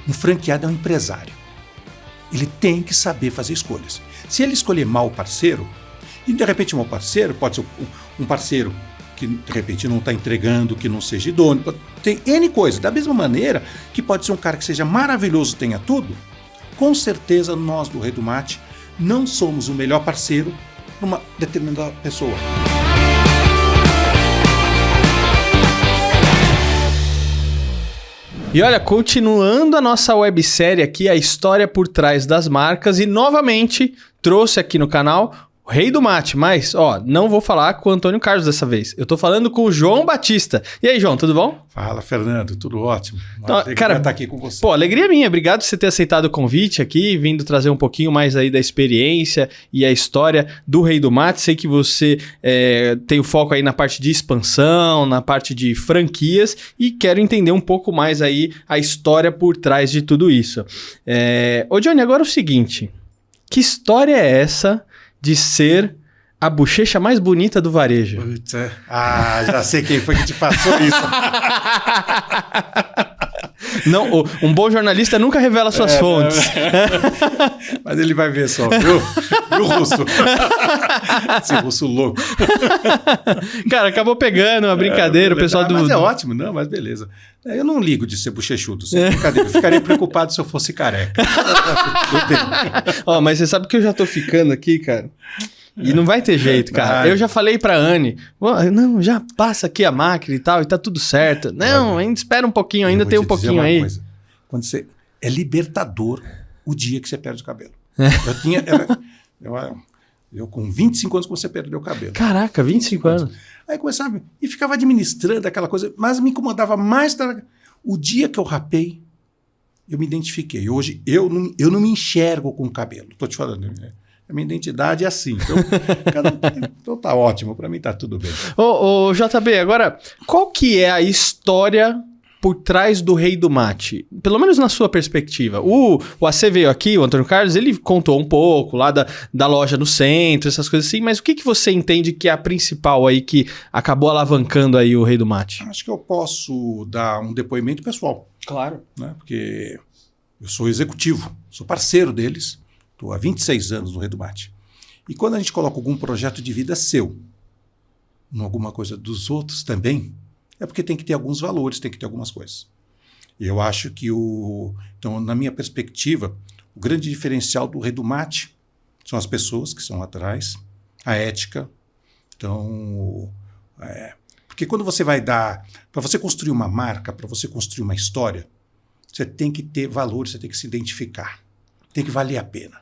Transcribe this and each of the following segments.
Um franqueado é um empresário. Ele tem que saber fazer escolhas. Se ele escolher mal o parceiro, e de repente um mau parceiro pode ser um parceiro que de repente não está entregando, que não seja idôneo, tem N coisas. Da mesma maneira que pode ser um cara que seja maravilhoso, tenha tudo, com certeza nós do Rei do Mate não somos o melhor parceiro para uma determinada pessoa. E olha, continuando a nossa websérie aqui, a história por trás das marcas, e novamente trouxe aqui no canal o Rei do Mate, mas, não vou falar com o Antônio Carlos dessa vez. Eu tô falando com o João Batista. E aí, João, tudo bom? Fala, Fernando, tudo ótimo. Cara, estar aqui com você. Pô, alegria minha. Obrigado por você ter aceitado o convite aqui, vindo trazer um pouquinho mais aí da experiência e a história do Rei do Mate. Sei que você tem o foco aí na parte de expansão, na parte de franquias, e quero entender um pouco mais aí a história por trás de tudo isso. Ô, Johnny, agora é o seguinte, que história é essa de ser a bochecha mais bonita do varejo? Putz, já sei quem foi que te passou isso. Não, um bom jornalista nunca revela suas fontes. Mas ele vai ver só, viu? E o russo? Esse russo louco. Cara, acabou pegando uma brincadeira, o pessoal do... Mas é ótimo, não, mas beleza. Eu não ligo de ser bochechudo, sem brincadeira. Eu ficaria preocupado se eu fosse careca. Mas você sabe que eu já tô ficando aqui, cara? E não vai ter jeito, cara. Eu já falei pra Anne, não, já passa aqui a máquina e tal, e tá tudo certo. Não, ainda espera um pouquinho, ainda tem um pouquinho aí. Coisa. Quando você... É libertador o dia que você perde o cabelo. Eu com 25 anos comecei a perder o cabelo. Caraca, 25 anos. Aí começava e ficava administrando aquela coisa, mas me incomodava mais. O dia que eu rapei, eu me identifiquei. Hoje eu não me enxergo com cabelo. Tô te falando, né? A minha identidade é assim. Então tá ótimo, para mim tá tudo bem. Ô, JB, agora, qual que é a história por trás do Rei do Mate? Pelo menos na sua perspectiva. O AC veio aqui, o Antônio Carlos, ele contou um pouco lá da loja no centro, essas coisas assim, mas o que você entende que é a principal aí que acabou alavancando aí o Rei do Mate? Acho que eu posso dar um depoimento pessoal. Claro. Né? Porque eu sou executivo, sou parceiro deles, estou há 26 anos no Rei do Mate. E quando a gente coloca algum projeto de vida seu, em alguma coisa dos outros também, é porque tem que ter alguns valores, tem que ter algumas coisas. E eu acho que então, na minha perspectiva, o grande diferencial do Rei do Mate são as pessoas que são atrás, a ética. Então, porque quando você vai dar... Para você construir uma marca, para você construir uma história, você tem que ter valores, você tem que se identificar. Tem que valer a pena.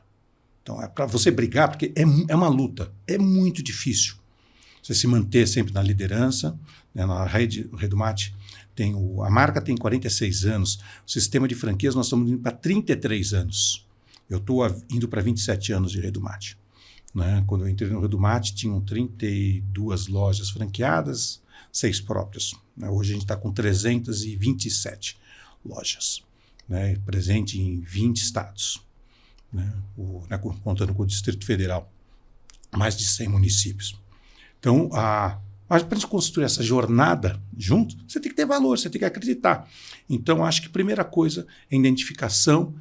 Então, é para você brigar, porque é uma luta, é muito difícil. Você se manter sempre na liderança, né, na rede, o Rei do Mate, a marca tem 46 anos, o sistema de franquias nós estamos indo para 33 anos. Eu estou indo para 27 anos de Rei do Mate. Né? Quando eu entrei no Rei do Mate, tinham 32 lojas franqueadas, 6 próprias. Né? Hoje a gente está com 327 lojas, né? Presente em 20 estados, né? Contando com o Distrito Federal, mais de 100 municípios. Então, mas para a gente construir essa jornada junto, você tem que ter valor, você tem que acreditar. Então, acho que a primeira coisa é a identificação.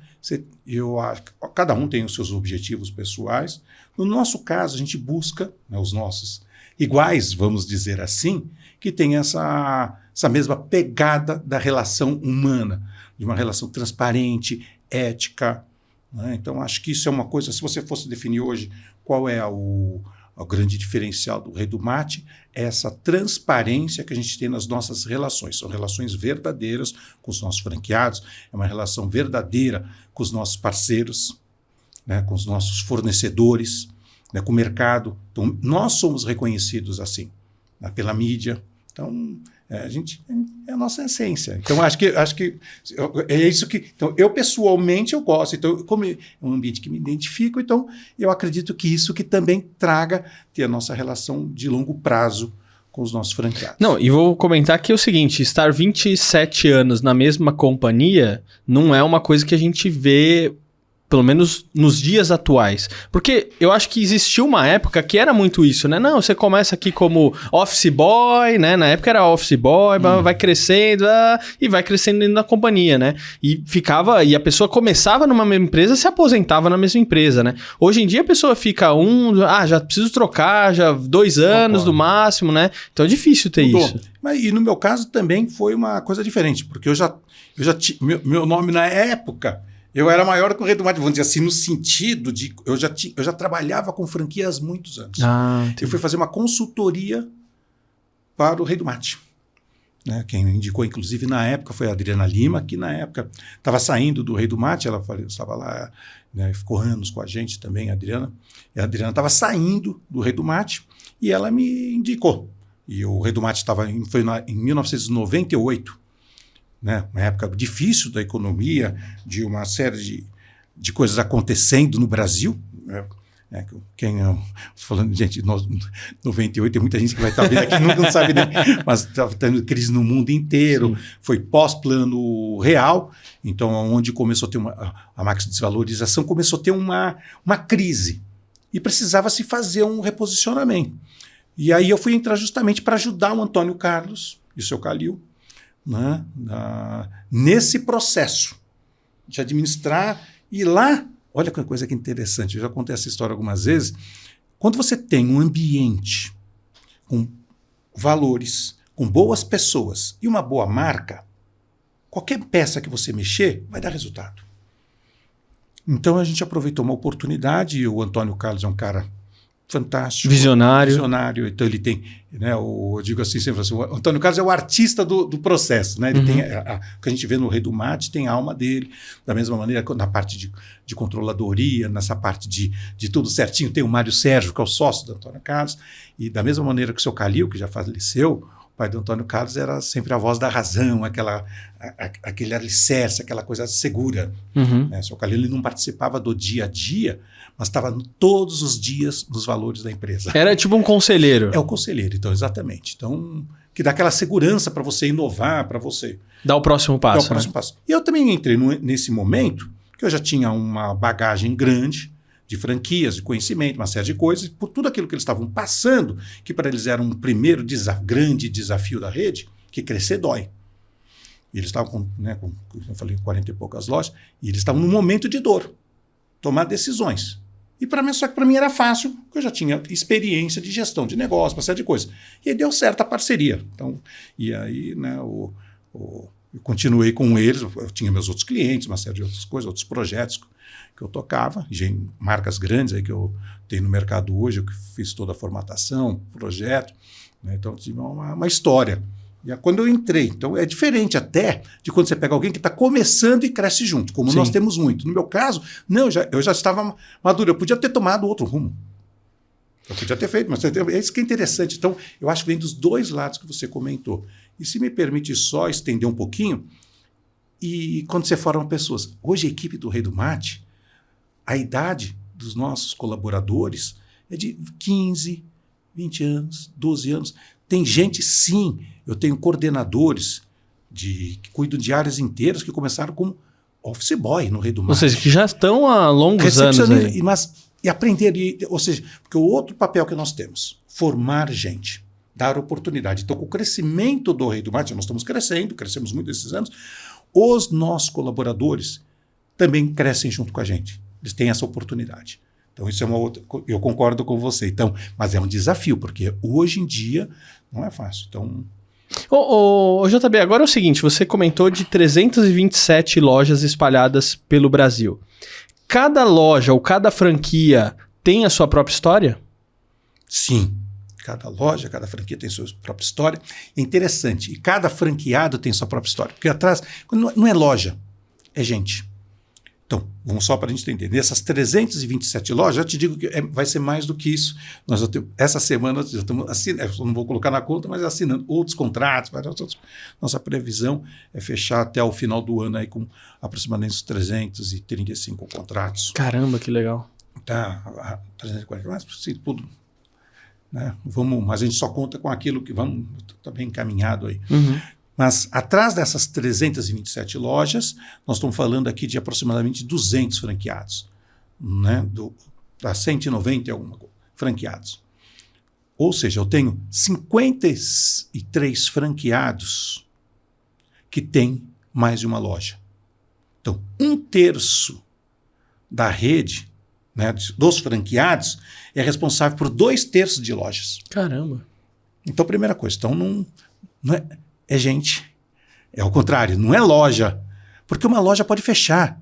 Cada um tem os seus objetivos pessoais. No nosso caso, a gente busca, né, os nossos iguais, vamos dizer assim, que tem essa mesma pegada da relação humana, de uma relação transparente, ética. Né? Então, acho que isso é uma coisa, se você fosse definir hoje qual é o grande diferencial do Rei do Mate, é essa transparência que a gente tem nas nossas relações. São relações verdadeiras com os nossos franqueados, é uma relação verdadeira com os nossos parceiros, né, com os nossos fornecedores, né, com o mercado. Então, nós somos reconhecidos assim, né, pela mídia. Então, é a nossa essência. Então, acho que é isso que... Então, eu pessoalmente eu gosto. Então, como é um ambiente que me identifico, então eu acredito que isso que também traga ter a nossa relação de longo prazo com os nossos franqueados. Não, e vou comentar que é o seguinte, estar 27 anos na mesma companhia não é uma coisa que a gente vê pelo menos nos dias atuais? Porque eu acho que existiu uma época que era muito isso, né? Não, você começa aqui como office boy, né? Na época era office boy, vai crescendo e vai crescendo dentro da companhia, né? E a pessoa começava numa mesma empresa, se aposentava na mesma empresa, né? Hoje em dia a pessoa fica já preciso trocar, já 2 anos no máximo, né? Então é difícil ter isso. E no meu caso também foi uma coisa diferente, porque eu já meu nome na época, eu era maior que o Rei do Mate, vamos dizer assim, no sentido de eu já trabalhava com franquias há muitos anos. Eu fui fazer uma consultoria para o Rei do Mate. Né? Quem me indicou, inclusive, na época foi a Adriana Lima, que na época estava saindo do Rei do Mate, ela estava lá, né, ficou anos com a gente também, a Adriana. E a Adriana estava saindo do Rei do Mate e ela me indicou. E o Rei do Mate foi em 1998, né? Uma época difícil da economia, de uma série de coisas acontecendo no Brasil. Né? Falando, gente, 98 tem muita gente que vai estar vendo aqui não sabe nem, mas estava tendo crise no mundo inteiro. Sim. Foi pós-plano real, então onde começou a ter a máxima desvalorização, começou a ter uma crise e precisava se fazer um reposicionamento. E aí eu fui entrar justamente para ajudar o Antônio Carlos e o seu Calil, né, nesse processo de administrar. E lá, olha que coisa que interessante, eu já contei essa história algumas vezes, quando você tem um ambiente com valores, com boas pessoas e uma boa marca, qualquer peça que você mexer vai dar resultado. Então a gente aproveitou uma oportunidade, e o Antônio Carlos é um cara fantástico. Visionário. Então ele tem, né, eu digo assim, sempre assim, o Antônio Carlos é o artista do processo, né? Ele tem o que a gente vê no Rei do Mate, tem a alma dele, da mesma maneira na parte de controladoria, nessa parte de tudo certinho, tem o Mário Sérgio, que é o sócio do Antônio Carlos, e da mesma maneira que o seu Calil, que já faleceu, o pai do Antônio Carlos era sempre a voz da razão, aquele alicerce, aquela coisa segura. Né? O seu Calil ele não participava do dia a dia, mas estava todos os dias nos valores da empresa. Era tipo um conselheiro. É o conselheiro, então, exatamente. Então, que dá aquela segurança para você inovar, para você dar o próximo passo. Passo. E eu também entrei nesse momento que eu já tinha uma bagagem grande de franquias, de conhecimento, uma série de coisas, por tudo aquilo que eles estavam passando, que para eles era um primeiro grande desafio da rede, que crescer dói. E eles estavam eu falei, 40 e poucas lojas, e eles estavam num momento de dor, tomar decisões. E para mim era fácil, porque eu já tinha experiência de gestão de negócio, uma série de coisas. E aí deu certo a parceria. Então, e aí, né, eu continuei com eles, eu tinha meus outros clientes, uma série de outras coisas, outros projetos que eu tocava, marcas grandes aí que eu tenho no mercado hoje, eu que fiz toda a formatação, projeto, né, então tive uma história. E quando eu entrei, então é diferente até de quando você pega alguém que está começando e cresce junto, como nós temos muito. No meu caso, não, eu já estava maduro, eu podia ter tomado outro rumo. Eu podia ter feito, mas é isso que é interessante. Então, eu acho que vem dos dois lados que você comentou. E se me permite só estender um pouquinho, e quando você forma pessoas, hoje a equipe do Rei do Mate, a idade dos nossos colaboradores é de 15, 20 anos, 12 anos. Tem gente, sim, eu tenho coordenadores que cuidam de áreas inteiras que começaram como office boy no Rei do Mate. Ou seja, que já estão há longos anos aí. E aprender, ou seja, porque o outro papel que nós temos, formar gente, dar oportunidade. Então, com o crescimento do Rei do Mate, nós estamos crescemos muito esses anos, os nossos colaboradores também crescem junto com a gente. Eles têm essa oportunidade. Então, isso é uma outra. Eu concordo com você. Então, mas é um desafio, porque hoje em dia não é fácil. Então. Ô, JB, agora é o seguinte: você comentou de 327 lojas espalhadas pelo Brasil. Cada loja ou cada franquia tem a sua própria história? Sim. Cada loja, cada franquia tem sua própria história. É interessante. E cada franqueado tem sua própria história. Porque atrás, não é loja, é gente. Então, vamos só para a gente entender. Nessas 327 lojas, já te digo que vai ser mais do que isso. Nós já temos, essa semana já estamos assinando, eu não vou colocar na conta, mas assinando outros contratos. Nossa previsão é fechar até o final do ano aí com aproximadamente uns 335 contratos. Caramba, que legal. Tá, 340, mas sim, tudo. Né? Mas a gente só conta com aquilo que está bem encaminhado aí. Mas atrás dessas 327 lojas, nós estamos falando aqui de aproximadamente 200 franqueados. né, das 190 e alguma coisa, franqueados. Ou seja, eu tenho 53 franqueados que têm mais de uma loja. Então, 1/3 da rede, né, dos franqueados é responsável por 2/3 de lojas. Caramba. Então, primeira coisa, então não é gente. É ao contrário, não é loja. Porque uma loja pode fechar.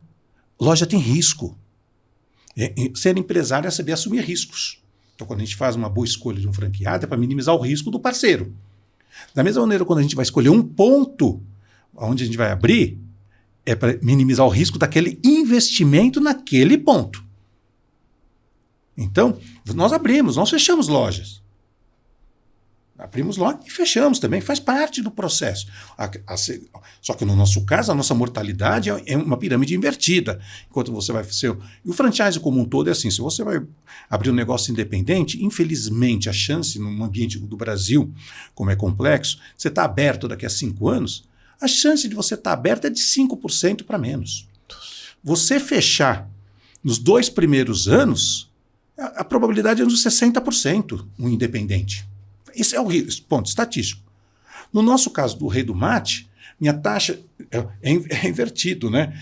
Loja tem risco. Ser empresário é saber assumir riscos. Então, quando a gente faz uma boa escolha de um franqueado, é para minimizar o risco do parceiro. Da mesma maneira, quando a gente vai escolher um ponto onde a gente vai abrir, é para minimizar o risco daquele investimento naquele ponto. Então, nós fechamos lojas. Abrimos loja e fechamos também, faz parte do processo. Só que no nosso caso, a nossa mortalidade é uma pirâmide invertida. Enquanto você vai... E o franchise como um todo é assim, se você vai abrir um negócio independente, infelizmente a chance num ambiente do Brasil, como é complexo, você está aberto daqui a 5 anos, a chance de você estar aberto é de 5% para menos. Você fechar nos 2 primeiros anos, a probabilidade é de 60% um independente. Esse é o ponto estatístico. No nosso caso do Rei do Mate, minha taxa é invertido, né?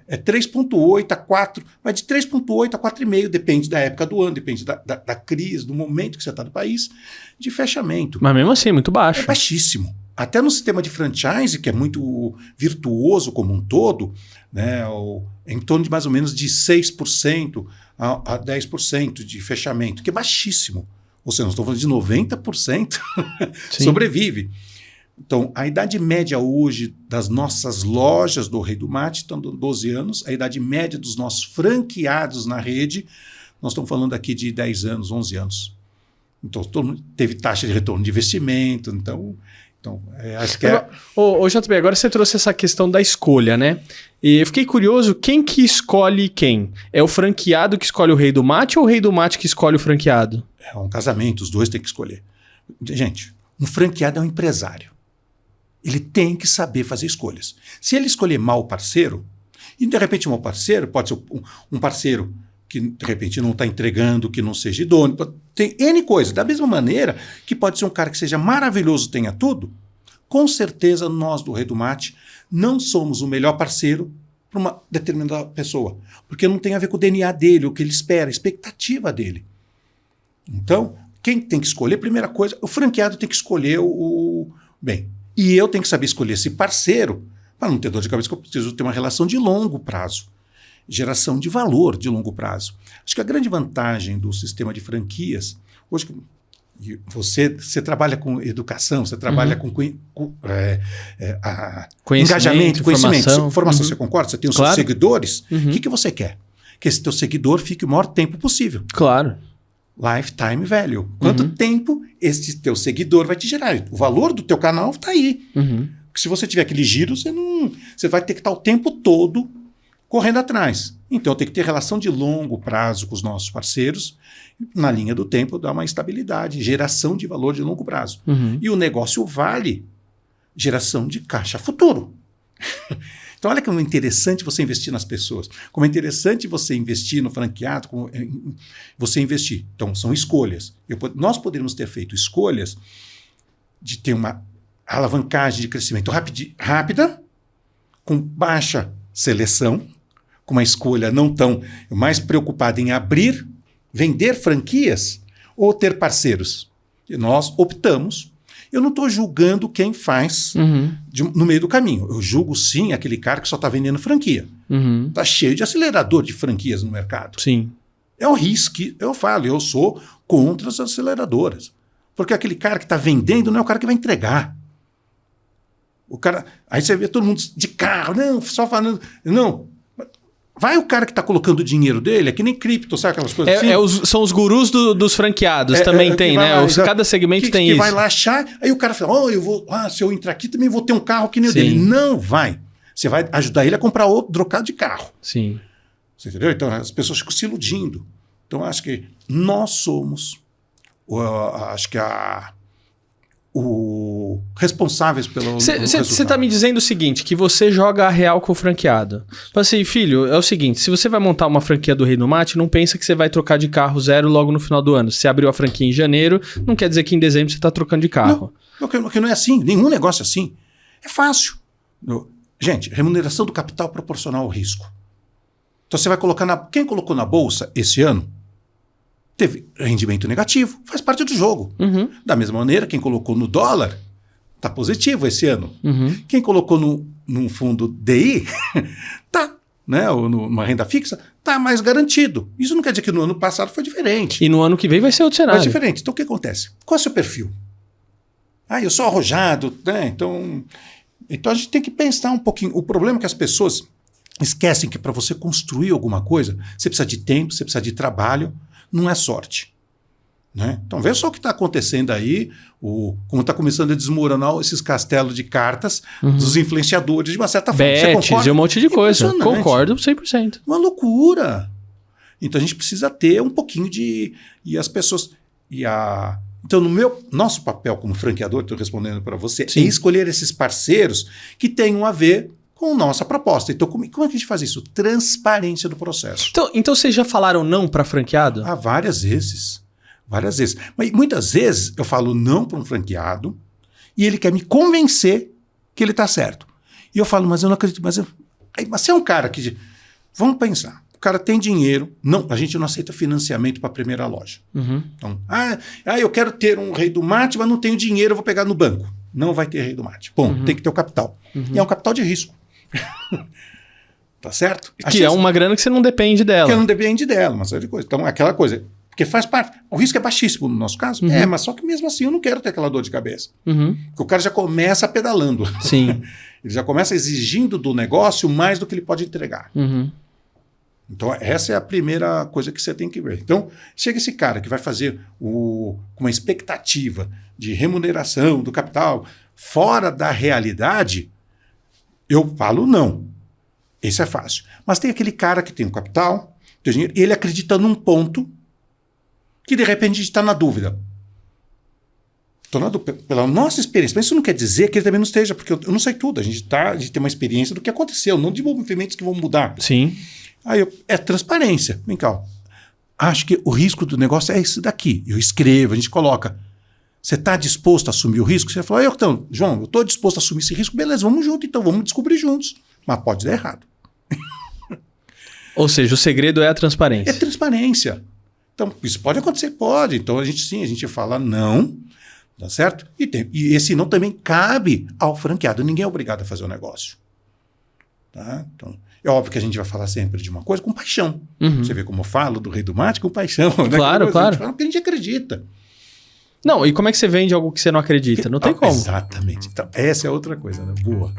É 3,8 a 4, mas de 3,8 a 4,5, depende da época do ano, depende da crise, do momento que você está no país, de fechamento. Mas mesmo assim, muito baixo. É baixíssimo. Até no sistema de franchise, que é muito virtuoso como um todo, né, em torno de mais ou menos de 6% a 10% de fechamento, que é baixíssimo. Ou seja, nós estamos falando de 90% sobrevive. Então, a idade média hoje das nossas lojas do Rei do Mate estão 12 anos. A idade média dos nossos franqueados na rede, nós estamos falando aqui de 10 anos, 11 anos. Então, todo mundo teve taxa de retorno de investimento. Então acho que é... Ô, JB, agora você trouxe essa questão da escolha, né? E eu fiquei curioso, quem que escolhe quem? É o franqueado que escolhe o Rei do Mate ou o Rei do Mate que escolhe o franqueado? É um casamento, os dois têm que escolher. Gente, um franqueado é um empresário. Ele tem que saber fazer escolhas. Se ele escolher mal o parceiro, e de repente um mau parceiro pode ser um parceiro que de repente não está entregando, que não seja idôneo, tem N coisas. Da mesma maneira que pode ser um cara que seja maravilhoso, tenha tudo, com certeza nós do Rei do Mate não somos o melhor parceiro para uma determinada pessoa, porque não tem a ver com o DNA dele, o que ele espera, a expectativa dele. Então, quem tem que escolher, primeira coisa, o franqueado tem que escolher bem. E eu tenho que saber escolher esse parceiro para não ter dor de cabeça, que eu preciso ter uma relação de longo prazo. Geração de valor de longo prazo. Acho que a grande vantagem do sistema de franquias, hoje você trabalha com educação, você trabalha com engajamento, conhecimento, informação, você concorda? Você tem os seus seguidores, o que você quer? Que esse teu seguidor fique o maior tempo possível. Claro. Lifetime value. Quanto tempo esse teu seguidor vai te gerar? O valor do teu canal está aí. Porque se você tiver aquele giro, você vai ter que estar o tempo todo correndo atrás. Então, tem que ter relação de longo prazo com os nossos parceiros, na linha do tempo, dar uma estabilidade, geração de valor de longo prazo. E o negócio vale geração de caixa futuro. Então, olha como é interessante você investir nas pessoas, como é interessante você investir no franqueado, como você investir. Então, são escolhas. Nós poderíamos ter feito escolhas de ter uma alavancagem de crescimento rápida, com baixa seleção, com uma escolha não tão mais preocupada em abrir, vender franquias ou ter parceiros. E nós optamos. Eu não estou julgando quem faz no meio do caminho. Eu julgo sim aquele cara que só está vendendo franquia. Está cheio de acelerador de franquias no mercado. Sim. É um risco. Eu falo, eu sou contra as aceleradoras. Porque aquele cara que está vendendo não é o cara que vai entregar. Aí você vê todo mundo de carro, não, só falando. Não. Vai o cara que está colocando o dinheiro dele, é que nem cripto, sabe aquelas coisas assim? São os gurus dos franqueados, também tem, né? Cada segmento tem isso. Que vai lá achar, aí o cara fala, se eu entrar aqui também vou ter um carro que nem o dele. Não vai. Você vai ajudar ele a comprar outro trocado de carro. Sim. Você entendeu? Então as pessoas ficam se iludindo. Então acho que nós somos, acho que responsáveis pelo Você está me dizendo o seguinte, que você joga a real com o franqueado. Fala assim, filho, é o seguinte, se você vai montar uma franquia do Rei do Mate, não pensa que você vai trocar de carro zero logo no final do ano. Se abriu a franquia em janeiro, não quer dizer que em dezembro você está trocando de carro. Não, porque não é assim, nenhum negócio é assim. É fácil. Gente, remuneração do capital proporcional ao risco. Então você vai colocar quem colocou na bolsa esse ano teve rendimento negativo, faz parte do jogo. Uhum. Da mesma maneira, quem colocou no dólar está positivo esse ano. Uhum. Quem colocou num fundo DI tá, né? Ou numa renda fixa, tá mais garantido. Isso não quer dizer que no ano passado foi diferente. E no ano que vem vai ser outro cenário. Mas diferente. Então o que acontece? Qual é o seu perfil? Eu sou arrojado, né? Então a gente tem que pensar um pouquinho. O problema é que as pessoas esquecem que para você construir alguma coisa, você precisa de tempo, você precisa de trabalho, não é sorte. Né? Então veja só o que está acontecendo aí, como está começando a desmoronar esses castelos de cartas dos influenciadores, de uma certa forma. Você concorda? E um monte de coisa. Concordo 100%. Uma loucura. Então a gente precisa ter um pouquinho de... E as pessoas... Então nosso papel como franqueador, estou respondendo para você, Sim. é escolher esses parceiros que tenham a ver com nossa proposta. Então como é que a gente faz isso? Transparência do processo. Então vocês já falaram não para franqueado? Várias vezes. Várias vezes. Mas muitas vezes eu falo não para um franqueado e ele quer me convencer que ele está certo. E eu falo, mas eu não acredito. Mas você é um cara que... Vamos pensar. O cara tem dinheiro. Não, a gente não aceita financiamento para a primeira loja. Uhum. Então, eu quero ter um Rei do Mate, mas não tenho dinheiro, eu vou pegar no banco. Não vai ter Rei do Mate. Bom, tem que ter o capital. E é um capital de risco. Tá certo? Que é uma grana que você não depende dela. Que não depende dela, uma série de coisas. Então, aquela coisa... Porque faz parte. O risco é baixíssimo no nosso caso. Mas só que mesmo assim eu não quero ter aquela dor de cabeça. Porque o cara já começa pedalando. Sim. Ele já começa exigindo do negócio mais do que ele pode entregar. Então essa é a primeira coisa que você tem que ver. Então chega esse cara que vai fazer com uma expectativa de remuneração do capital fora da realidade, eu falo não. Esse é fácil. Mas tem aquele cara que tem o capital, tem o dinheiro, e ele acredita num ponto que de repente a gente está na dúvida. Pela nossa experiência, mas isso não quer dizer que ele também não esteja, porque eu não sei tudo. A gente tem uma experiência do que aconteceu, não de movimentos que vão mudar. Sim. É transparência. Vem cá. Acho que o risco do negócio é esse daqui. Eu escrevo, a gente coloca. Você está disposto a assumir o risco? Você fala, então, João, eu estou disposto a assumir esse risco. Beleza, vamos junto, então, vamos descobrir juntos. Mas pode dar errado. Ou seja, o segredo é a transparência. É transparência. Então, isso pode acontecer? Pode. Então, a gente fala não, tá certo? E esse não também cabe ao franqueado. Ninguém é obrigado a fazer o negócio. Tá? Então, é óbvio que a gente vai falar sempre de uma coisa com paixão. Você vê como eu falo do Rei do Mate com paixão. Né? Claro, claro. A gente fala porque a gente acredita. Não, e como é que você vende algo que você não acredita? Não tem como. Exatamente. Então, essa é outra coisa, né? Boa.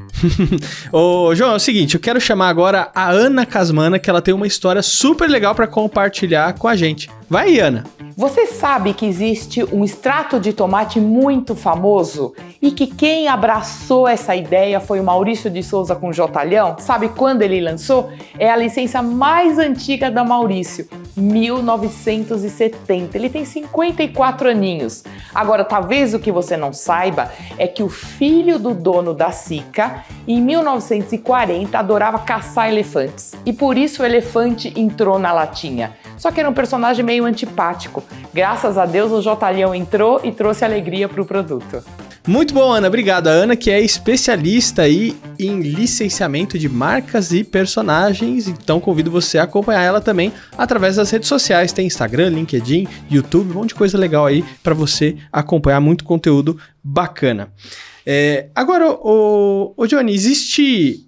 Ô, João, é o seguinte, eu quero chamar agora a Ana Casmana, que ela tem uma história super legal para compartilhar com a gente. Vai aí, Ana. Você sabe que existe um extrato de tomate muito famoso e que quem abraçou essa ideia foi o Maurício de Souza com Jotalhão? Sabe quando ele lançou? É a licença mais antiga da Maurício, 1970. Ele tem 54 aninhos. Agora, talvez o que você não saiba é que o filho do dono da Sica, em 1940, adorava caçar elefantes. E por isso o elefante entrou na latinha. Só que era um personagem meio antipático. Graças a Deus o Jotalhão entrou e trouxe alegria para o produto. Muito bom, Ana. Obrigado. A Ana, que é especialista aí em licenciamento de marcas e personagens. Então, convido você a acompanhar ela também através das redes sociais. Tem Instagram, LinkedIn, YouTube, um monte de coisa legal aí para você acompanhar. Muito conteúdo bacana. Agora, o Johnny, existiu,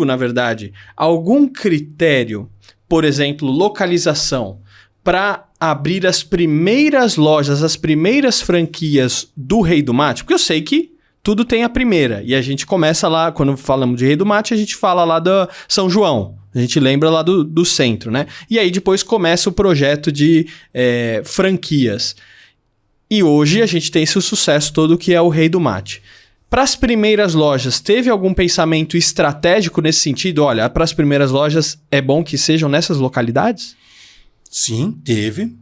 na verdade, algum critério, por exemplo, localização, para abrir as primeiras lojas, as primeiras franquias do Rei do Mate? Porque eu sei que tudo tem a primeira. E a gente começa lá, quando falamos de Rei do Mate, a gente fala lá da São João. A gente lembra lá do centro, né? E aí depois começa o projeto de franquias. E hoje a gente tem esse sucesso todo que é o Rei do Mate. Para as primeiras lojas, teve algum pensamento estratégico nesse sentido? Olha, para as primeiras lojas é bom que sejam nessas localidades? Sim, teve.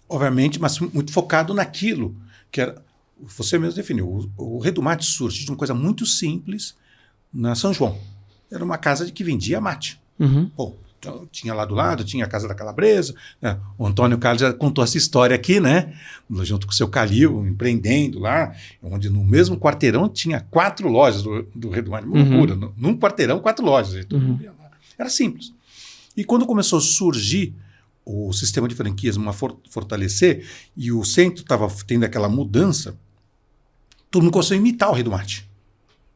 Obviamente, mas muito focado naquilo que era você mesmo definiu, o Rei do Mate surge de uma coisa muito simples na São João. Era uma casa que vendia mate. Bom, então, tinha lá do lado, tinha a Casa da Calabresa, né? O Antônio Carlos já contou essa história aqui, né? Junto com o seu Calil, empreendendo lá, onde no mesmo quarteirão tinha 4 lojas do Rei do Mate. Uma loucura. Num quarteirão, 4 lojas. Era simples. E quando começou a surgir o sistema de franquias, fortalecer, e o centro estava tendo aquela mudança, todo mundo começou a imitar o Rei do Mate.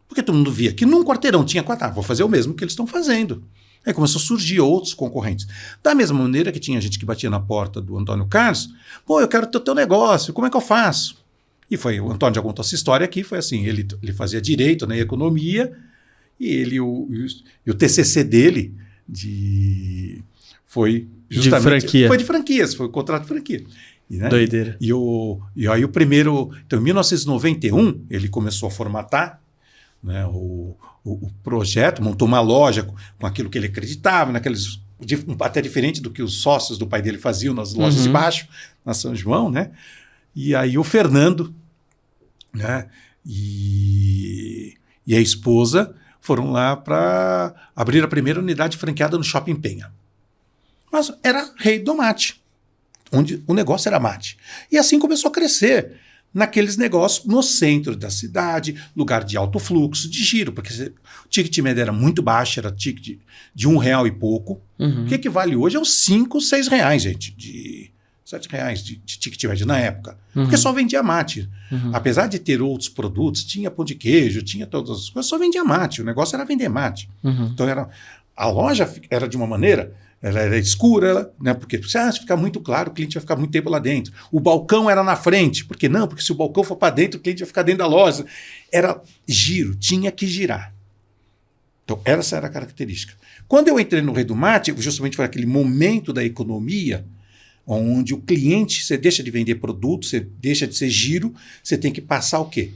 Porque todo mundo via que num quarteirão tinha 4, vou fazer o mesmo que eles estão fazendo. Aí começou a surgir outros concorrentes. Da mesma maneira que tinha gente que batia na porta do Antônio Carlos, pô, eu quero ter o teu negócio, como é que eu faço? E foi, o Antônio já contou essa história aqui, foi assim, ele fazia direito, né, economia, e o TCC dele foi justamente... De franquia. Foi de franquias, foi o contrato de franquia. E, né, Doideira. E aí o primeiro... Então, em 1991, ele começou a formatar, né, o projeto, montou uma loja com aquilo que ele acreditava, até diferente do que os sócios do pai dele faziam nas lojas de baixo, na São João, né? E aí o Fernando, né, e a esposa foram lá para abrir a primeira unidade franqueada no Shopping Penha. Mas era Rei do Mate, onde o negócio era mate. E assim começou a crescer naqueles negócios no centro da cidade, lugar de alto fluxo, de giro, porque o ticket médio era muito baixo, era ticket de R$1 e pouco. O que equivale hoje aos 5, 6 reais, gente, de R$7 de ticket médio na época. Porque só vendia mate. Apesar de ter outros produtos, tinha pão de queijo, tinha todas as coisas, só vendia mate. O negócio era vender mate. Então a loja era de uma maneira... Ela era escura, né? Porque se ficar muito claro, o cliente vai ficar muito tempo lá dentro. O balcão era na frente. Por que não? Porque se o balcão for para dentro, o cliente vai ficar dentro da loja. Era giro, tinha que girar. Então, essa era a característica. Quando eu entrei no Rei do Mate, justamente foi aquele momento da economia, onde o cliente, você deixa de vender produto, você deixa de ser giro, você tem que passar o quê?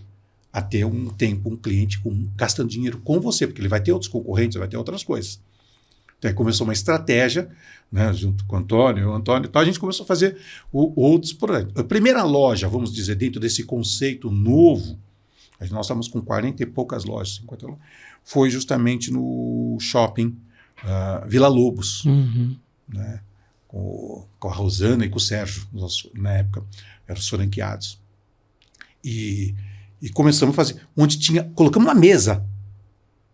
A ter um tempo, um cliente gastando dinheiro com você, porque ele vai ter outros concorrentes, vai ter outras coisas. Então, aí começou uma estratégia, né, junto com o Antônio. Então a gente começou a fazer outros projetos. A primeira loja, vamos dizer, dentro desse conceito novo, nós estávamos com 40 e poucas lojas, 50 lojas, foi justamente no shopping Vila Lobos, né, com a Rosana e com o Sérgio, na época, eram os franqueados. E começamos a fazer, colocamos uma mesa.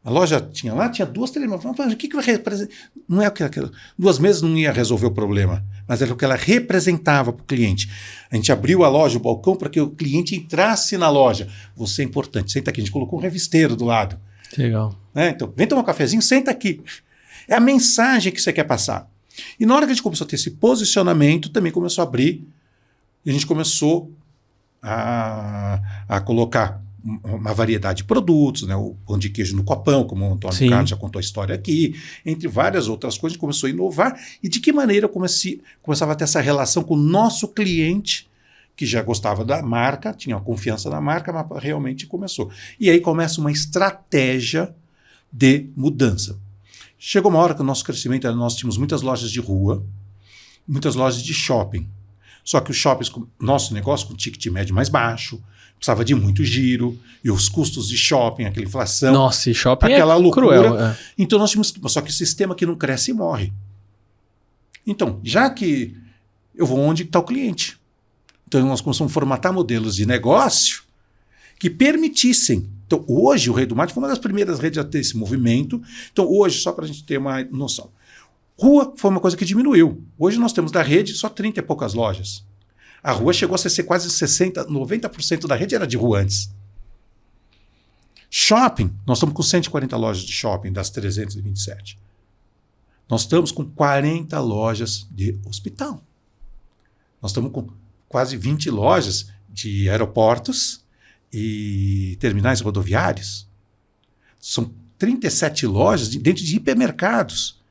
A loja tinha 2 televisões. O que vai representar? Não é aquilo. 2 mesas não ia resolver o problema, mas era o que ela representava para o cliente. A gente abriu a loja, o balcão, para que o cliente entrasse na loja. Você é importante, senta aqui. A gente colocou um revisteiro do lado. Legal. Então, vem tomar um cafezinho, senta aqui. É a mensagem que você quer passar. E na hora que a gente começou a ter esse posicionamento, também começou a abrir. E a gente começou a colocar uma variedade de produtos, né? O pão de queijo no copão, como o Antônio Carlos já contou a história aqui, entre várias outras coisas, a gente começou a inovar. E de que maneira eu começava a ter essa relação com o nosso cliente, que já gostava da marca, tinha confiança na marca, mas realmente começou. E aí começa uma estratégia de mudança. Chegou uma hora que o nosso crescimento, nós tínhamos muitas lojas de rua, muitas lojas de shopping. Só que os shoppings, nosso negócio com ticket médio mais baixo, precisava de muito giro, e os custos de shopping, aquela inflação. Nossa, e shopping aquela loucura. Cruel. Então nós tínhamos. Só que o sistema que não cresce morre. Então, já que eu vou onde está o cliente. Então nós começamos a formatar modelos de negócio que permitissem. Então, hoje o Rei do Mate foi uma das primeiras redes a ter esse movimento. Então, hoje, só para a gente ter uma noção, rua foi uma coisa que diminuiu. Hoje nós temos da rede só 30 e poucas lojas. A rua chegou a ser quase 60%, 90% da rede era de rua antes. Shopping, nós estamos com 140 lojas de shopping das 327. Nós estamos com 40 lojas de hospital. Nós estamos com quase 20 lojas de aeroportos e terminais rodoviários. São 37 lojas dentro de hipermercados.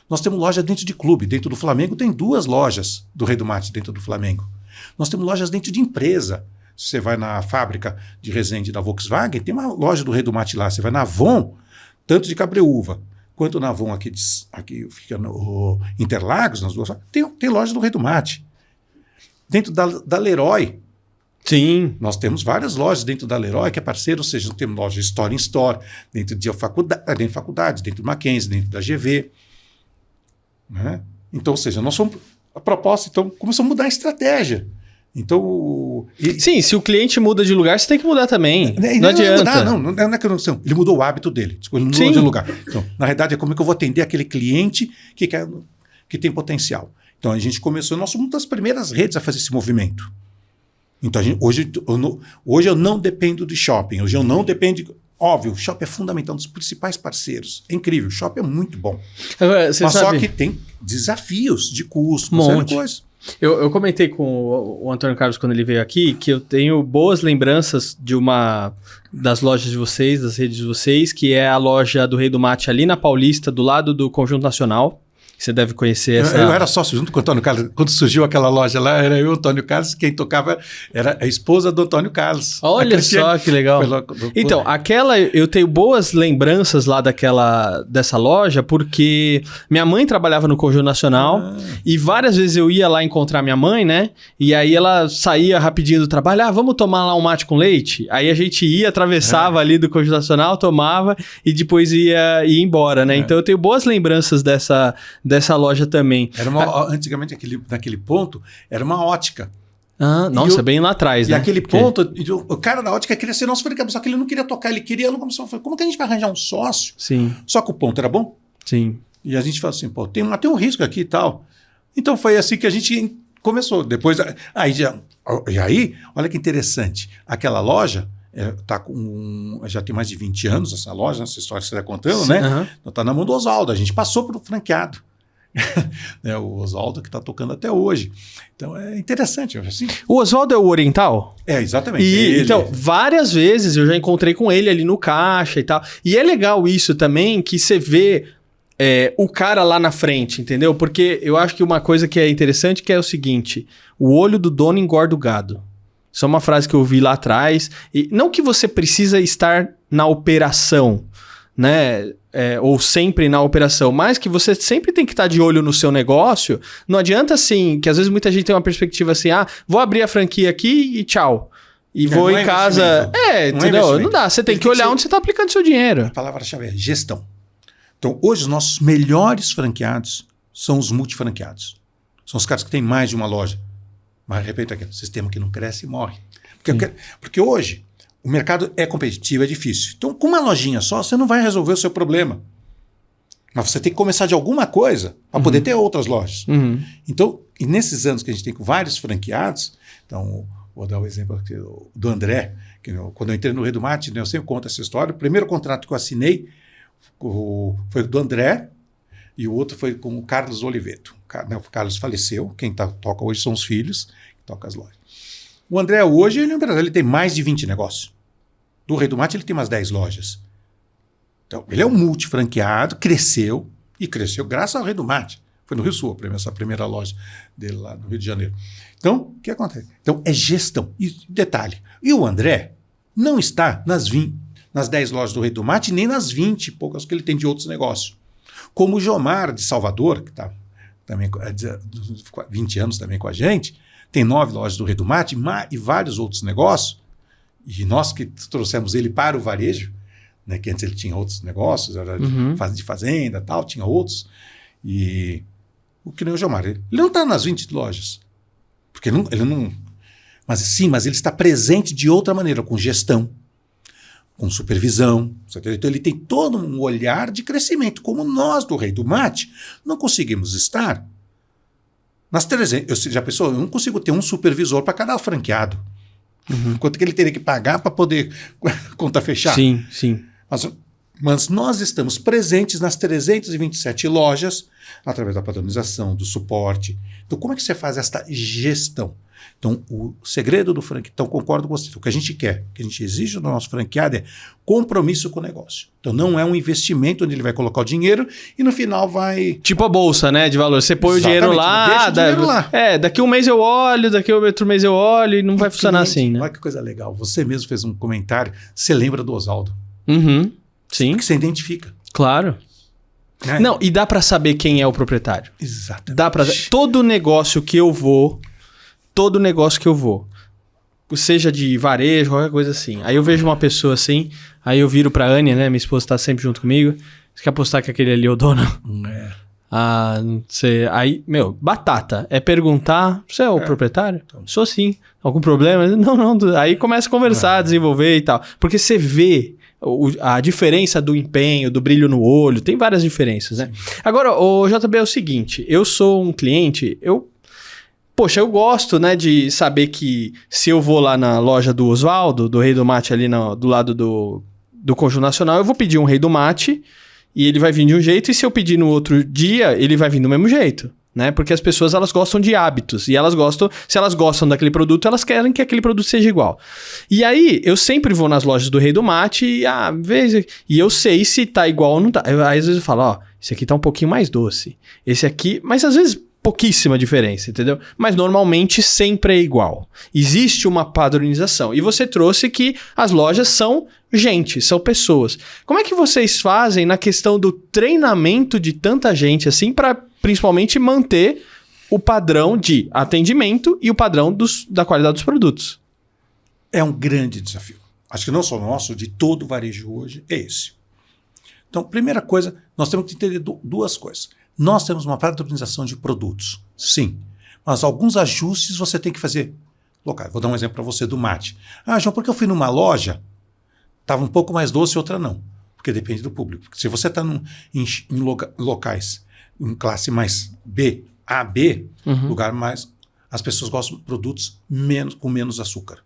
Nós temos loja dentro de clube. Dentro do Flamengo tem 2 lojas do Rei do Mate dentro do Flamengo. Nós temos lojas dentro de empresa. Se você vai na fábrica de Resende da Volkswagen, tem uma loja do Rei do Mate lá. Você vai na Avon, tanto de Cabreúva quanto na Avon aqui fica no Interlagos, nas duas, tem loja do Rei do Mate. Dentro da Leroy, Sim. Nós temos várias lojas dentro da Leroy que é parceiro, ou seja, nós temos loja Store in Store, dentro de faculdades, dentro do Mackenzie, dentro da GV. Né? Então, ou seja, nós somos a proposta, então começamos a mudar a estratégia. Então, sim, se o cliente muda de lugar, você tem que mudar também. Não adianta. Não é que não são. Ele mudou o hábito dele. Ele mudou Sim. de lugar. Então, na verdade, é como é que eu vou atender aquele cliente que tem potencial. Então, a gente começou, nós somos uma das primeiras redes a fazer esse movimento. Então, hoje eu não dependo de shopping. Hoje eu não dependo. Óbvio, o shopping é fundamental, um dos principais parceiros. É incrível, o shopping é muito bom. Agora, Mas sabe, só que tem desafios de custo, coisa. Eu comentei com o Antônio Carlos quando ele veio aqui que eu tenho boas lembranças de uma das lojas de vocês, das redes de vocês, que é a loja do Rei do Mate ali na Paulista, do lado do Conjunto Nacional. Você deve conhecer essa... Eu era sócio junto com o Antônio Carlos. Quando surgiu aquela loja lá, era eu e o Antônio Carlos. Quem tocava era a esposa do Antônio Carlos. Olha só que legal. Então, aquela... Eu tenho boas lembranças lá dessa loja, porque minha mãe trabalhava no Conjunto Nacional e várias vezes eu ia lá encontrar minha mãe, né? E aí ela saía rapidinho do trabalho. Vamos tomar lá um mate com leite? Aí a gente ia, atravessava ali do Conjunto Nacional, tomava e depois ia embora, né? Então eu tenho boas lembranças dessa loja também. Antigamente, naquele ponto, era uma ótica. Nossa, bem lá atrás, né? E aquele ponto, o cara da ótica queria ser nosso fabricante, só que ele não queria tocar, ele queria alugar. Como que a gente vai arranjar um sócio? Sim. Só que o ponto era bom? Sim. E a gente falou assim, tem um risco aqui e tal. Então foi assim que a gente começou. Depois, aí, olha que interessante, aquela loja já tem mais de 20 anos, essa loja, essa história que você está contando, né? Então está na mão do Oswaldo, a gente passou para o franqueado. O Oswaldo que está tocando até hoje. Então é interessante. Assim. O Oswaldo é o oriental? Exatamente. Então, várias vezes eu já encontrei com ele ali no caixa e tal. E é legal isso também, que você vê o cara lá na frente, entendeu? Porque eu acho que uma coisa que é interessante que é o seguinte: o olho do dono engorda o gado. Isso é uma frase que eu ouvi lá atrás. E não que você precisa estar na operação, né? Ou sempre na operação, mas que você sempre tem que estar de olho no seu negócio. Não adianta assim, que às vezes muita gente tem uma perspectiva assim, vou abrir a franquia aqui e tchau. E vou em casa. Entendeu? Não dá, você tem que olhar onde você está aplicando seu dinheiro. A palavra-chave é gestão. Então, hoje os nossos melhores franqueados são os multifranqueados. São os caras que têm mais de uma loja. Mas, repito aqui, sistema que não cresce e morre. Porque hoje o mercado é competitivo, é difícil. Então, com uma lojinha só, você não vai resolver o seu problema. Mas você tem que começar de alguma coisa para poder ter outras lojas. Então, e nesses anos que a gente tem com vários franqueados, então, vou dar o exemplo aqui do André, que quando eu entrei no Rei do Mate, eu sempre conto essa história. O primeiro contrato que eu assinei foi do André e o outro foi com o Carlos Oliveto. O Carlos faleceu, quem toca hoje são os filhos, que tocam as lojas. O André hoje, ele tem mais de 20 negócios. Do Rei do Mate ele tem umas 10 lojas. Então, ele é um multifranqueado, cresceu graças ao Rei do Mate. Foi no Rio Sul, essa primeira loja dele lá no Rio de Janeiro. Então, o que acontece? Então, é gestão. E detalhe, e o André não está nas 10 lojas do Rei do Mate, nem nas 20 e poucas que ele tem de outros negócios. Como o Jomar, de Salvador, que está também há 20 anos também com a gente, tem 9 lojas do Rei do Mate e vários outros negócios. E nós que trouxemos ele para o varejo, né, que antes ele tinha outros negócios, era de fazenda e tal, tinha outros. E o que nem o Jomar, ele não está nas 20 lojas. Porque ele não... Mas ele está presente de outra maneira, com gestão, com supervisão. Então ele tem todo um olhar de crescimento. Como nós do Rei do Mate não conseguimos estar nas 300. Já pensou? Eu não consigo ter um supervisor para cada franqueado. Quanto que ele teria que pagar para poder conta fechar? Sim, sim. Mas nós estamos presentes nas 327 lojas através da padronização, do suporte. Então, como é que você faz esta gestão? Então, o segredo do franqueado, então concordo com você, o que a gente quer, o que a gente exige do nosso franqueado é compromisso com o negócio. Então, não é um investimento onde ele vai colocar o dinheiro e no final vai... Tipo a bolsa, né, de valor. Você põe o dinheiro lá, daqui um mês eu olho, daqui outro mês eu olho e não vai funcionar assim, né? Olha que coisa legal. Você mesmo fez um comentário, você lembra do Oswaldo. Sim. Que você identifica. Claro. Não, e dá para saber quem é o proprietário. Exatamente. Todo negócio que eu vou, seja de varejo, qualquer coisa assim. Aí eu vejo uma pessoa assim, aí eu viro pra Ania, né? Minha esposa tá sempre junto comigo. Você quer apostar que aquele ali é o dono? Não sei. Aí, batata. É perguntar, você é o proprietário? Sou sim. Algum problema? Não. Aí começa a conversar, desenvolver e tal. Porque você vê a diferença do empenho, do brilho no olho, tem várias diferenças, né? Agora, o JB, é o seguinte, eu sou um cliente, eu gosto, né, de saber que se eu vou lá na loja do Oswaldo, do Rei do Mate ali do lado do Conjunto Nacional, eu vou pedir um Rei do Mate e ele vai vir de um jeito, e se eu pedir no outro dia, ele vai vir do mesmo jeito. Né? Porque as pessoas, elas gostam de hábitos, e se elas gostam daquele produto, elas querem que aquele produto seja igual. E aí, eu sempre vou nas lojas do Rei do Mate e eu sei se tá igual ou não tá. Aí às vezes eu falo, esse aqui tá um pouquinho mais doce, esse aqui, mas às vezes pouquíssima diferença, entendeu? Mas normalmente sempre é igual. Existe uma padronização. E você trouxe que as lojas são são pessoas. Como é que vocês fazem na questão do treinamento de tanta gente assim para principalmente manter o padrão de atendimento e o padrão da qualidade dos produtos? É um grande desafio. Acho que não só nosso, de todo o varejo hoje, é esse. Então, primeira coisa, nós temos que entender duas coisas. Nós temos uma padronização de produtos, sim, mas alguns ajustes você tem que fazer locais. Vou dar um exemplo para você do mate. João, porque eu fui numa loja, estava um pouco mais doce e outra não, porque depende do público. Porque se você está em locais em classe mais B, A, B, lugar mais, as pessoas gostam de produtos com menos açúcar.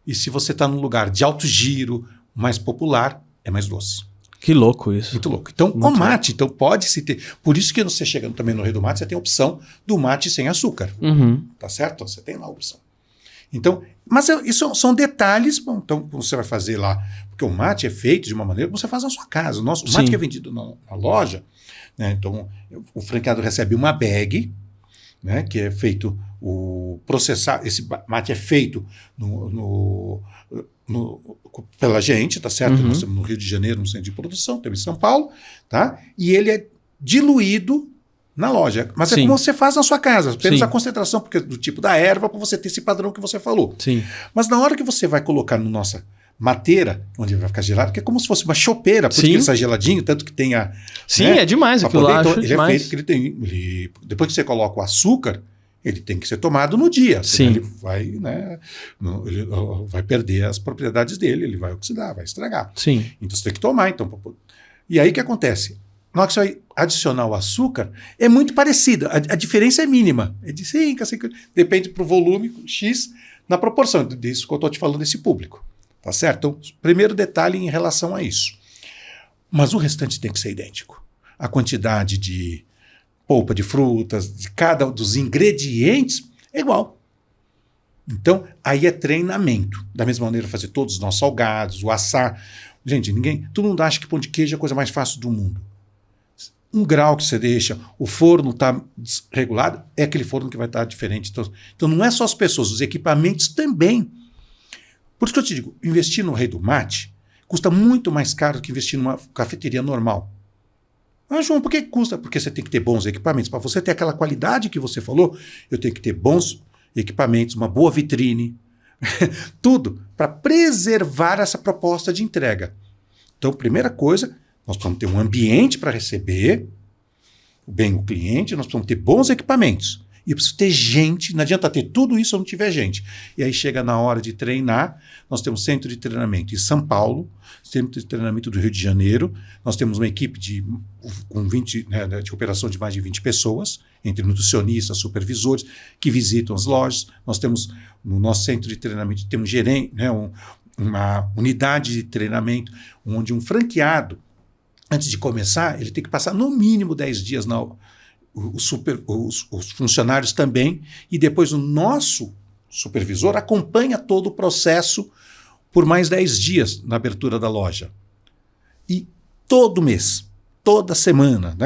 E se você está num lugar de alto giro, mais popular, é mais doce. Que louco isso. Muito louco. Então, o mate, então pode-se ter... Por isso que você chega também no Rei do Mate, você tem a opção do mate sem açúcar. Tá certo? Então, você tem lá a opção. Então, mas isso são detalhes. Bom, então, você vai fazer lá... Porque o mate é feito de uma maneira que você faz na sua casa. O mate que é vendido na loja, né? Então, o franqueado recebe uma bag, né? Que é feito... Esse mate é feito pela gente, tá certo? Nós estamos no Rio de Janeiro, no centro de produção, temos em São Paulo, tá? E ele é diluído na loja. Mas é como você faz na sua casa, apenas a concentração, porque do tipo da erva, para você ter esse padrão que você falou. Mas na hora que você vai colocar na nossa mateira, onde vai ficar gelado, que é como se fosse uma chopeira, por isso que ele sai geladinho, tanto que tem a... é demais aquilo lá. Então, ele é feito que depois que você coloca o açúcar, ele tem que ser tomado no dia. Senão ele vai, ele vai perder as propriedades dele, ele vai oxidar, vai estragar. Então você tem que tomar. E aí o que acontece? Na hora que você vai adicionar o açúcar, é muito parecido. A diferença é mínima. É de 5 a 5, depende para o volume X, na proporção disso que eu estou te falando desse público. Tá certo? Então, primeiro detalhe em relação a isso. Mas o restante tem que ser idêntico. A quantidade de polpa de frutas, de cada um dos ingredientes, é igual. Então, aí é treinamento. Da mesma maneira, fazer todos os nossos salgados, o assar. Gente, todo mundo acha que pão de queijo é a coisa mais fácil do mundo. Um grau que você deixa, o forno está desregulado, é aquele forno que vai estar diferente. Então, não é só as pessoas, os equipamentos também. Por isso que eu te digo, investir no Rei do Mate custa muito mais caro do que investir numa cafeteria normal. João, por que custa? Porque você tem que ter bons equipamentos. Para você ter aquela qualidade que você falou, eu tenho que ter bons equipamentos, uma boa vitrine, tudo para preservar essa proposta de entrega. Então, primeira coisa, nós precisamos ter um ambiente para receber bem o cliente, nós precisamos ter bons equipamentos. E eu preciso ter gente, não adianta ter tudo isso se não tiver gente. E aí chega na hora de treinar, nós temos centro de treinamento em São Paulo, centro de treinamento do Rio de Janeiro, nós temos uma equipe de operação de mais de 20 pessoas, entre nutricionistas, supervisores, que visitam as lojas. Nós temos, no nosso centro de treinamento, temos gerente, uma unidade de treinamento, onde um franqueado, antes de começar, ele tem que passar no mínimo 10 dias os funcionários também, e depois o nosso supervisor acompanha todo o processo por mais 10 dias na abertura da loja. E todo mês, toda semana,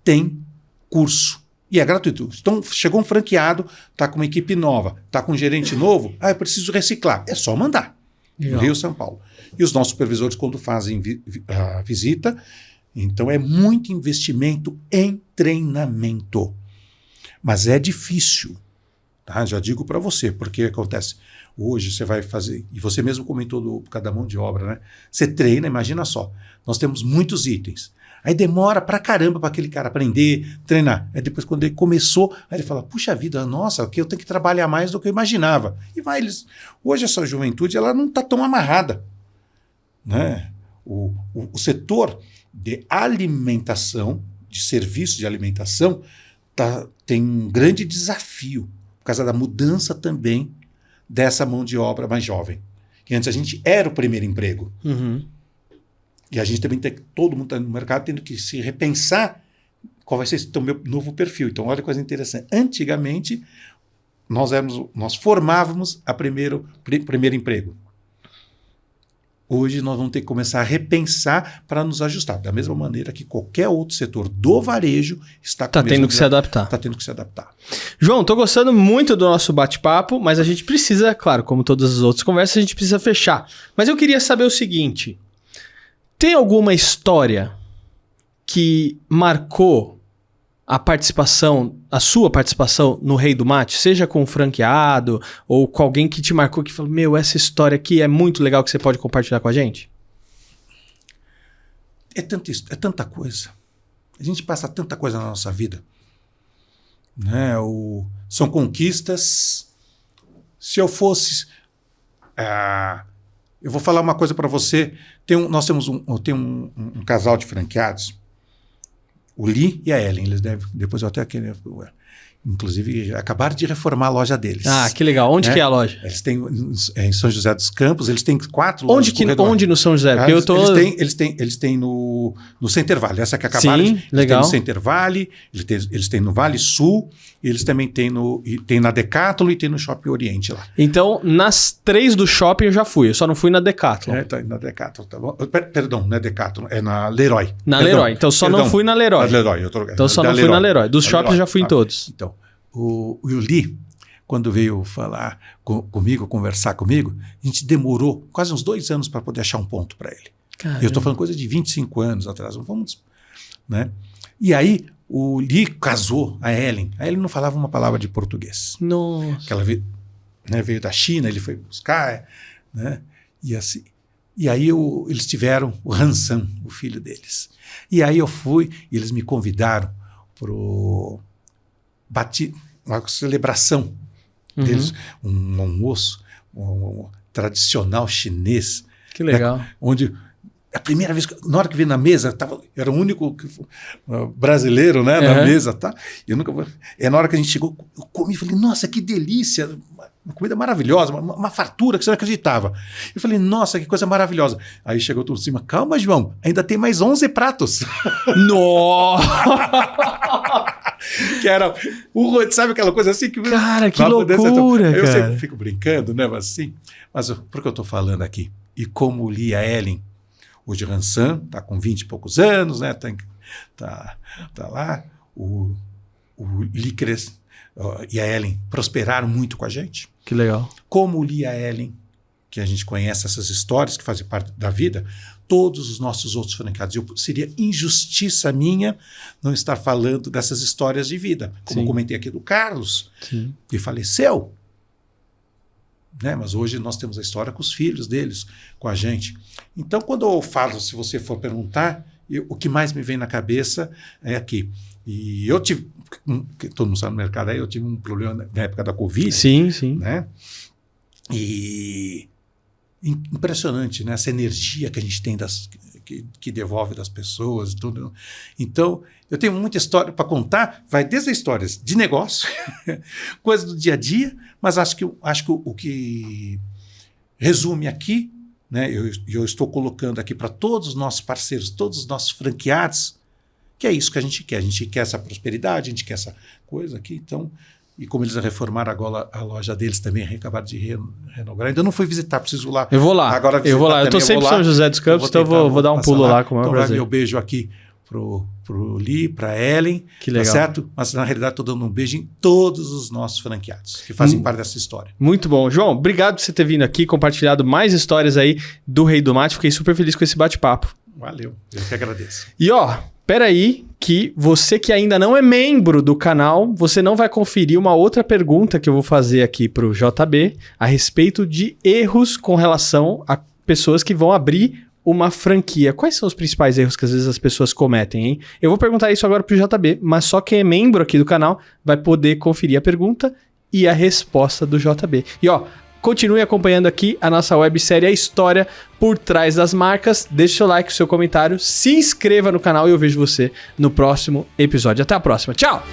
tem curso. E é gratuito. Então, chegou um franqueado, está com uma equipe nova, está com um gerente novo, eu preciso reciclar. É só mandar. No Rio, São Paulo. E os nossos supervisores, quando fazem a visita, então é muito investimento em treinamento. Mas é difícil. Tá? Já digo para você, porque acontece. Hoje você vai fazer, e você mesmo comentou por causa da mão de obra, né? Você treina, imagina só, nós temos muitos itens. Aí demora pra caramba para aquele cara aprender, treinar. Aí depois, quando ele começou, aí ele fala, puxa vida, nossa, aqui eu tenho que trabalhar mais do que eu imaginava. E vai, hoje essa juventude ela não está tão amarrada. Né? O setor de alimentação, de serviço de alimentação, tem um grande desafio, por causa da mudança também dessa mão de obra mais jovem. Que antes a gente era o primeiro emprego. Uhum. E a gente também tem, todo mundo está no mercado tendo que se repensar qual vai ser o meu novo perfil. Então, olha que coisa interessante. Antigamente, nós formávamos o primeiro emprego. Hoje nós vamos ter que começar a repensar para nos ajustar. Da mesma maneira que qualquer outro setor do varejo está tendo que se adaptar. Está tendo que se adaptar. João, estou gostando muito do nosso bate-papo, mas a gente precisa, claro, como todas as outras conversas, a gente precisa fechar. Mas eu queria saber o seguinte: tem alguma história que marcou a sua participação no Rei do Mate, seja com um franqueado ou com alguém que te marcou, que falou, meu, essa história aqui é muito legal, que você pode compartilhar com a gente? É tanta coisa. A gente passa tanta coisa na nossa vida. Né? São conquistas. Se eu fosse... eu vou falar uma coisa para você. Nós temos um casal de franqueados, o Lee e a Ellen. Eles depois eu até queria... Inclusive, acabaram de reformar a loja deles. Ah, que legal. Onde que é a loja? Eles têm em São José dos Campos, eles têm 4 lojas. Onde no São José? Porque Eles têm no Center Valley. Essa que acabaram. Sim, legal. Eles têm no Center Valley, eles têm no Vale Sul, e eles também têm na Decathlon e tem no Shopping Oriente lá. Então, nas 3 do shopping eu já fui. Eu só não fui na Decathlon. Tá na Decathlon, tá bom? Perdão, não é Decathlon, é na Leroy. Leroy. Então, não fui na Leroy. Na Leroy, então, só não fui na Leroy. Dos shoppings eu já fui em todos. Então, o Lee, quando veio falar comigo, conversar comigo, a gente demorou quase uns 2 anos para poder achar um ponto para ele. Caramba. Eu estou falando coisa de 25 anos atrás. Né? E aí, o Lee casou a Ellen. A Ellen não falava uma palavra de português. Nossa. Que ela veio da China, ele foi buscar. Né? E aí eles tiveram o Hansan, o filho deles. E aí eu fui e eles me convidaram para uma celebração deles, um almoço tradicional chinês. Que legal. Né? Onde a primeira vez, na hora que vi na mesa, era o único brasileiro, né, na mesa. Tá? Na hora que a gente chegou, eu comi e falei, nossa, que delícia, uma comida maravilhosa, uma fartura que você não acreditava. Eu falei, nossa, que coisa maravilhosa. Aí chegou tudo em cima, calma, João, ainda tem mais 11 pratos. Nossa! Que era sabe aquela coisa assim? Cara, que loucura, eu cara. sempre fico brincando, né, mas por que eu estou falando aqui? E como o Lee e a Ellen, hoje o Hansan está com 20 e poucos anos, né, tá lá, o Lee e a Ellen prosperaram muito com a gente. Que legal. Como o Lee e a Ellen, que a gente conhece essas histórias que fazem parte da vida, todos os nossos outros franqueados. Seria injustiça minha não estar falando dessas histórias de vida. Como eu comentei aqui do Carlos, que faleceu. Né? Mas hoje nós temos a história com os filhos deles, com a gente. Então, quando eu falo, se você for perguntar, o que mais me vem na cabeça é aqui. E eu tive, todo mundo sabe no mercado aí, eu tive um problema na época da Covid. Sim. Né? E impressionante, né? Essa energia que a gente tem que devolve das pessoas, tudo. Então, eu tenho muita história para contar, vai desde histórias de negócio, coisas do dia a dia, mas acho que o que resume aqui, né? Eu estou colocando aqui para todos os nossos parceiros, todos os nossos franqueados, que é isso que a gente quer. A gente quer essa prosperidade, a gente quer essa coisa aqui, então. E como eles reformaram agora a loja deles também, acabaram de renovar. Ainda não fui visitar, preciso ir lá. Eu vou lá. Agora eu vou lá. Eu estou sempre em São José dos Campos, então vou dar um pulo lá com o maior prazer. Então vai meu beijo aqui pro Lee, pra Ellen. Que legal. Tá certo? Mas na realidade estou dando um beijo em todos os nossos franqueados que fazem parte dessa história. Muito bom. João, obrigado por você ter vindo aqui, compartilhado mais histórias aí do Rei do Mate. Fiquei super feliz com esse bate-papo. Valeu. Eu que agradeço. E espera aí que você que ainda não é membro do canal, você não vai conferir uma outra pergunta que eu vou fazer aqui pro JB a respeito de erros com relação a pessoas que vão abrir uma franquia. Quais são os principais erros que às vezes as pessoas cometem, hein? Eu vou perguntar isso agora pro JB, mas só quem é membro aqui do canal vai poder conferir a pergunta e a resposta do JB. E ó, continue acompanhando aqui a nossa websérie A História por Trás das Marcas. Deixe seu like, seu comentário, se inscreva no canal e eu vejo você no próximo episódio. Até a próxima. Tchau!